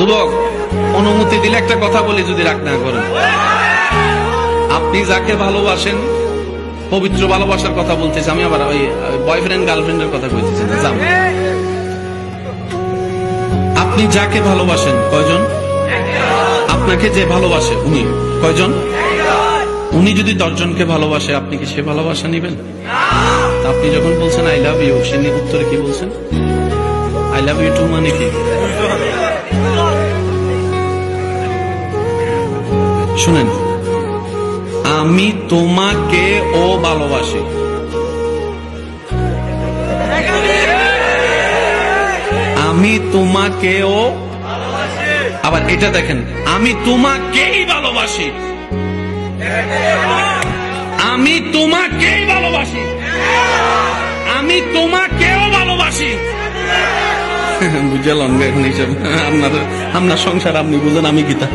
যুবক, অনুমতি দিলে একটা কথা বলি, যদি রাগ না করেন। আপনি যাকে ভালোবাসেন, পবিত্র ভালোবাসার কথা বলতেছি আমি, আবার ওই বয়ফ্রেন্ড গার্লফ্রেন্ডের কথা বলতেছি না। যান, আপনি যাকে ভালোবাসেন কয়জন? আপনাকে যে ভালোবাসে উনি কয়জন? উনি যদি 10 জনকে ভালোবাসে, আপনি কি সে ভালোবাসা নিবেন? আপনি যখন বলছেন আই লাভ ইউ, সে উত্তরে কি বলছেন? আই লাভ ইউ টু মানে কি? শুনেন, আমি তোমাকে ও ভালোবাসি, আমি তোমাকেও। আবার এটা দেখেন, আমি তোমাকেই ভালোবাসি, আমি তোমাকেই ভালোবাসি, আমি তোমাকেও ভালোবাসি। বুঝলাম এখন এইসব আপনার সংসার আপনি বুঝেন, আমি গীতা